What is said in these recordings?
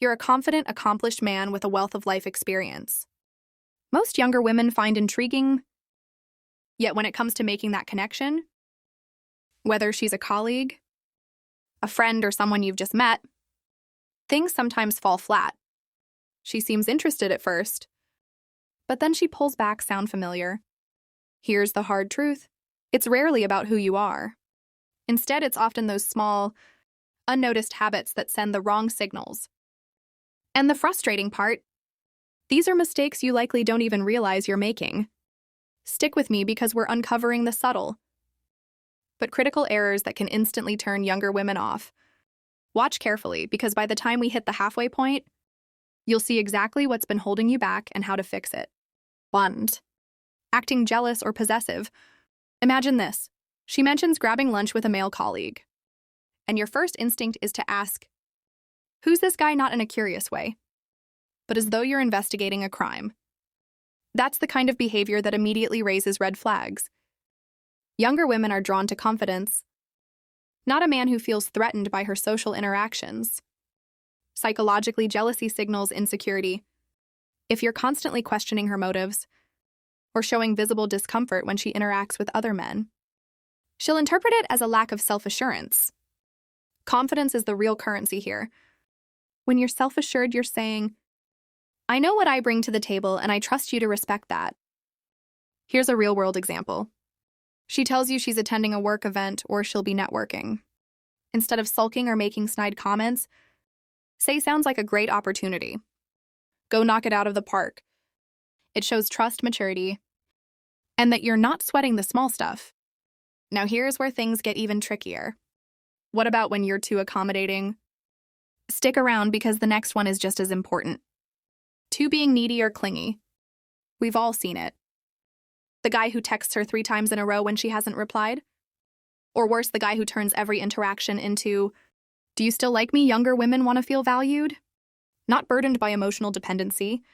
You're a confident, accomplished man with a wealth of life experience. Most younger women find intriguing, yet when it comes to making that connection, whether she's a colleague, a friend, or someone you've just met, things sometimes fall flat. She seems interested at first, but then she pulls back. Sound familiar? Here's the hard truth. It's rarely about who you are. Instead, it's often those small, unnoticed habits that send the wrong signals. And the frustrating part, these are mistakes you likely don't even realize you're making. Stick with me because we're uncovering the subtle, but critical errors that can instantly turn younger women off. Watch carefully, because by the time we hit the halfway point, you'll see exactly what's been holding you back and how to fix it. 1. Acting jealous or possessive. Imagine this. She mentions grabbing lunch with a male colleague, and your first instinct is to ask, "Who's this guy?" Not in a curious way, but as though you're investigating a crime. That's the kind of behavior that immediately raises red flags. Younger women are drawn to confidence, not a man who feels threatened by her social interactions. Psychologically, jealousy signals insecurity. If you're constantly questioning her motives or showing visible discomfort when she interacts with other men, she'll interpret it as a lack of self-assurance. Confidence is the real currency here. When you're self-assured, you're saying, "I know what I bring to the table, and I trust you to respect that." Here's a real-world example. She tells you she's attending a work event or she'll be networking. Instead of sulking or making snide comments, say, "Sounds like a great opportunity. Go knock it out of the park." It shows trust, maturity, and that you're not sweating the small stuff. Now here's where things get even trickier. What about when you're too accommodating? Stick around because the next one is just as important. 2. Being needy or clingy. We've all seen it. The guy who texts her 3 times in a row when she hasn't replied? Or worse, the guy who turns every interaction into, "Do you still like me?" Younger women want to feel valued, not burdened by emotional dependency.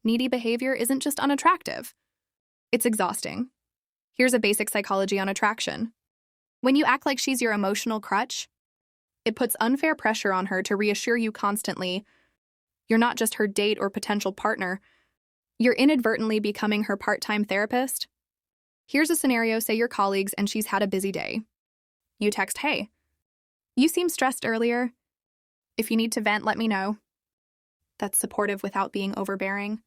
Needy behavior isn't just unattractive. It's exhausting. Here's a basic psychology on attraction. When you act like she's your emotional crutch, it puts unfair pressure on her to reassure you constantly you're not just her date or potential partner. You're inadvertently becoming her part-time therapist. Here's a scenario. Say you're colleagues and she's had a busy day. You text, "Hey, you seemed stressed earlier. If you need to vent, let me know." That's supportive without being overbearing.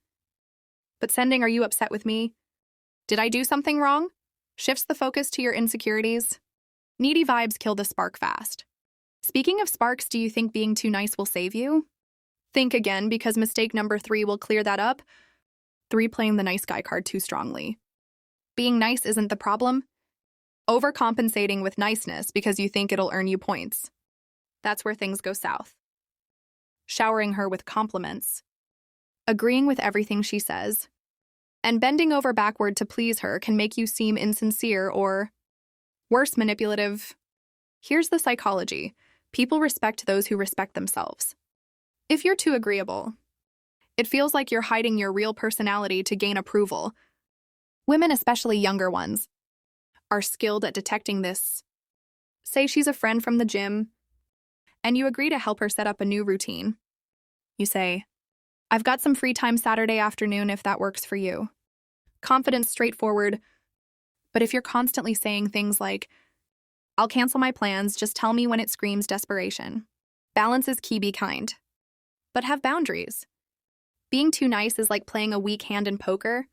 But sending, "Are you upset with me? Did I do something wrong?" shifts the focus to your insecurities. Needy vibes kill the spark fast. Speaking of sparks, do you think being too nice will save you? Think again, because mistake number 3 will clear that up. 3. Playing the nice guy card too strongly. Being nice isn't the problem. Overcompensating with niceness because you think it'll earn you points. That's where things go south. Showering her with compliments, agreeing with everything she says, and bending over backward to please her can make you seem insincere or, worse, manipulative. Here's the psychology. People respect those who respect themselves. If you're too agreeable, it feels like you're hiding your real personality to gain approval. Women, especially younger ones, are skilled at detecting this. Say she's a friend from the gym, and you agree to help her set up a new routine. You say, "I've got some free time Saturday afternoon if that works for you." Confident, straightforward. But if you're constantly saying things like, "I'll cancel my plans, just tell me when," it screams desperation. Balance is key. Be kind, but have boundaries. Being too nice is like playing a weak hand in poker.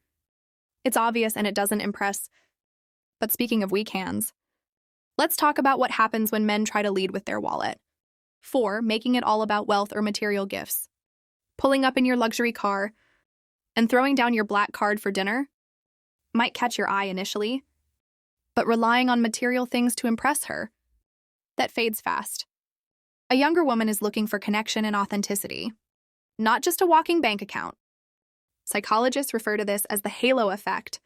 It's obvious and it doesn't impress. But speaking of weak hands, let's talk about what happens when men try to lead with their wallet. 4. Making it all about wealth or material gifts. Pulling up in your luxury car and throwing down your black card for dinner might catch your eye initially, but relying on material things to impress her, that fades fast. A younger woman is looking for connection and authenticity, not just a walking bank account. Psychologists refer to this as the halo effect.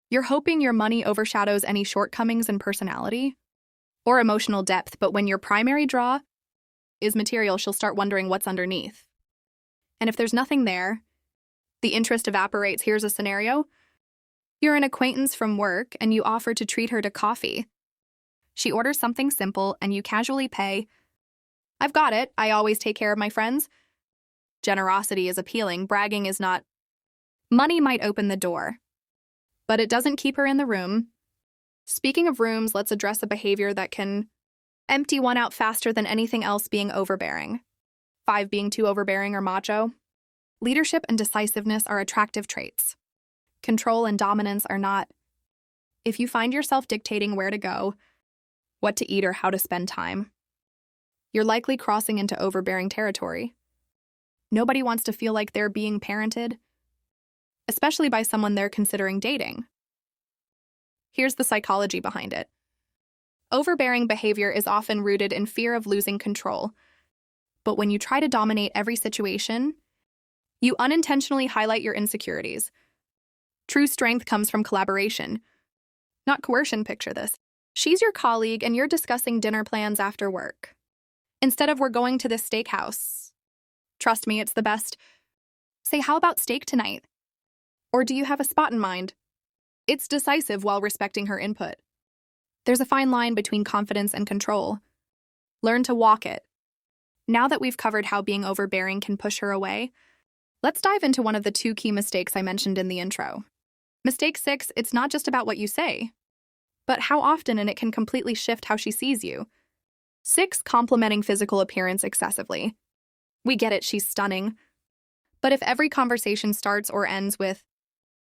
You're hoping your money overshadows any shortcomings in personality or emotional depth, but when your primary draw is material, she'll start wondering what's underneath. And if there's nothing there, the interest evaporates. Here's a scenario. You're an acquaintance from work and you offer to treat her to coffee. She orders something simple and you casually pay. "I've got it. I always take care of my friends." Generosity is appealing, bragging is not. Money might open the door, but it doesn't keep her in the room. Speaking of rooms, let's address a behavior that can empty one out faster than anything else: being overbearing. 5. Being too overbearing or macho. Leadership and decisiveness are attractive traits. Control and dominance are not. If you find yourself dictating where to go, what to eat, or how to spend time, you're likely crossing into overbearing territory. Nobody wants to feel like they're being parented, especially by someone they're considering dating. Here's the psychology behind it. Overbearing behavior is often rooted in fear of losing control. But when you try to dominate every situation, you unintentionally highlight your insecurities. True strength comes from collaboration, not coercion. Picture this. She's your colleague and you're discussing dinner plans after work. Instead of "we're going to this steakhouse. Trust me, it's the best." Say, "How about steak tonight?" Or "Do you have a spot in mind?" It's decisive while respecting her input. There's a fine line between confidence and control. Learn to walk it. Now that we've covered how being overbearing can push her away, let's dive into one of the 2 key mistakes I mentioned in the intro. Mistake 6, it's not just about what you say, but how often, and it can completely shift how she sees you. 6. Complimenting physical appearance excessively. We get it, she's stunning. But if every conversation starts or ends with,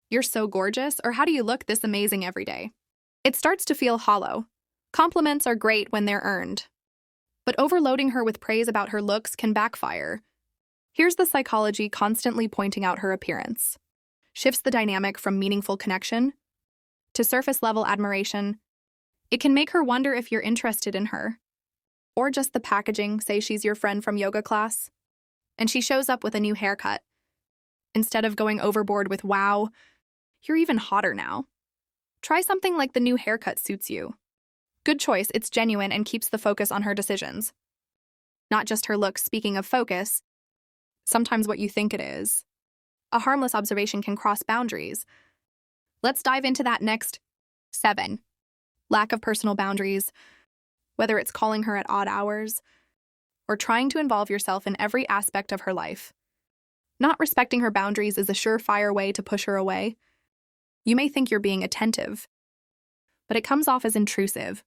"You're so gorgeous," or "How do you look this amazing every day?" it starts to feel hollow. Compliments are great when they're earned, but overloading her with praise about her looks can backfire. Here's the psychology: constantly pointing out her appearance shifts the dynamic from meaningful connection to surface-level admiration. It can make her wonder if you're interested in her, or just the packaging. Say she's your friend from yoga class, and she shows up with a new haircut. Instead of going overboard with "Wow, you're even hotter now," try something like "The new haircut suits you." Good choice, it's genuine and keeps the focus on her decisions, not just her looks. Speaking of focus, sometimes what you think it is. A harmless observation can cross boundaries. Let's dive into that next. 7. Lack of personal boundaries. Whether it's calling her at odd hours or trying to involve yourself in every aspect of her life, not respecting her boundaries is a surefire way to push her away. You may think you're being attentive, but it comes off as intrusive.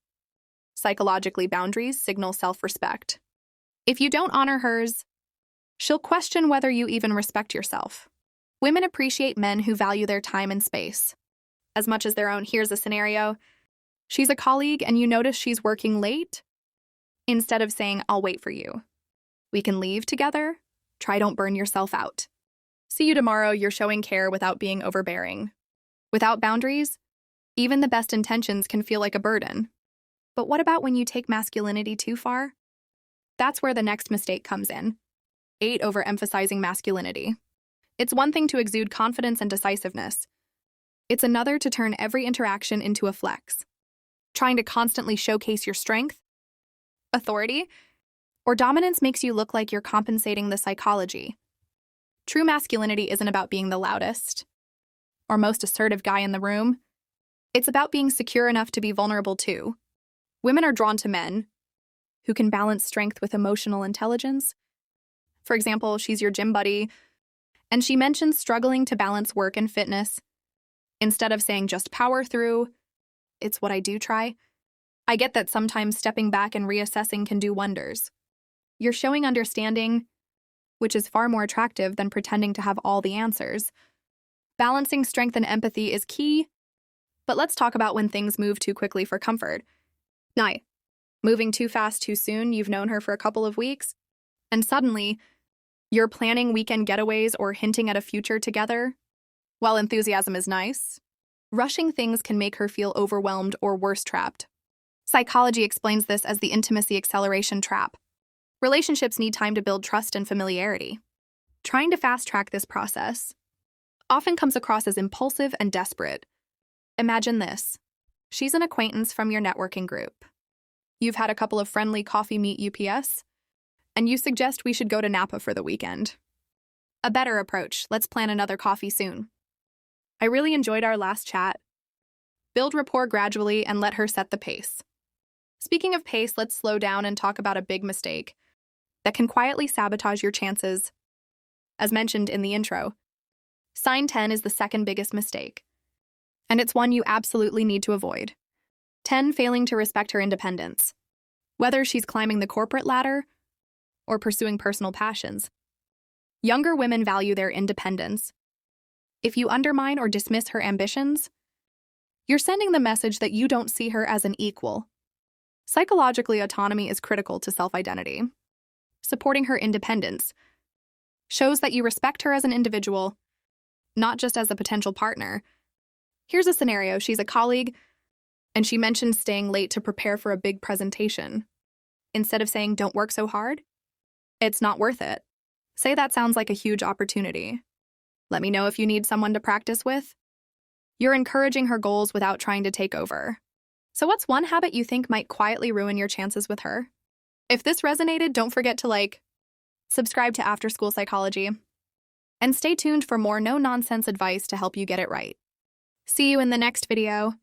Psychologically, boundaries signal self-respect. If you don't honor hers, she'll question whether you even respect yourself. Women appreciate men who value their time and space as much as their own. Here's a scenario. She's a colleague and you notice she's working late. Instead of saying, "I'll wait for you, we can leave together," try, "Don't burn yourself out. See you tomorrow." You're showing care without being overbearing. Without boundaries, even the best intentions can feel like a burden. But what about when you take masculinity too far? That's where the next mistake comes in. 8. Overemphasizing masculinity. It's one thing to exude confidence and decisiveness. It's another to turn every interaction into a flex. Trying to constantly showcase your strength, authority, or dominance makes you look like you're compensating. The psychology. True masculinity isn't about being the loudest or most assertive guy in the room. It's about being secure enough to be vulnerable too. Women are drawn to men who can balance strength with emotional intelligence. For example, she's your gym buddy, and she mentions struggling to balance work and fitness. Instead of saying, "Just power through, it's what I do try." I get that sometimes stepping back and reassessing can do wonders. You're showing understanding, which is far more attractive than pretending to have all the answers. Balancing strength and empathy is key, but let's talk about when things move too quickly for comfort. 9. Moving too fast too soon. You've known her for a couple of weeks, and suddenly, you're planning weekend getaways or hinting at a future together. While enthusiasm is nice, rushing things can make her feel overwhelmed or worse, trapped. Psychology explains this as the intimacy acceleration trap. Relationships need time to build trust and familiarity. Trying to fast-track this process often comes across as impulsive and desperate. Imagine this. She's an acquaintance from your networking group. You've had a couple of friendly coffee meet UPS, and you suggest we should go to Napa for the weekend. A better approach: let's plan another coffee soon. I really enjoyed our last chat. Build rapport gradually and let her set the pace. Speaking of pace, let's slow down and talk about a big mistake that can quietly sabotage your chances as mentioned in the intro. Sign 10 is the second biggest mistake, and it's one you absolutely need to avoid. 10. Failing to respect her independence. Whether she's climbing the corporate ladder or pursuing personal passions, younger women value their independence. If you undermine or dismiss her ambitions, you're sending the message that you don't see her as an equal. Psychologically, autonomy is critical to self-identity. Supporting her independence shows that you respect her as an individual, not just as a potential partner. Here's a scenario. She's a colleague, and she mentions staying late to prepare for a big presentation. Instead of saying, "Don't work so hard," "It's not worth it." Say, "That sounds like a huge opportunity. Let me know if you need someone to practice with." You're encouraging her goals without trying to take over. So what's one habit you think might quietly ruin your chances with her? If this resonated, don't forget to subscribe to After School Psychology, and stay tuned for more no-nonsense advice to help you get it right. See you in the next video.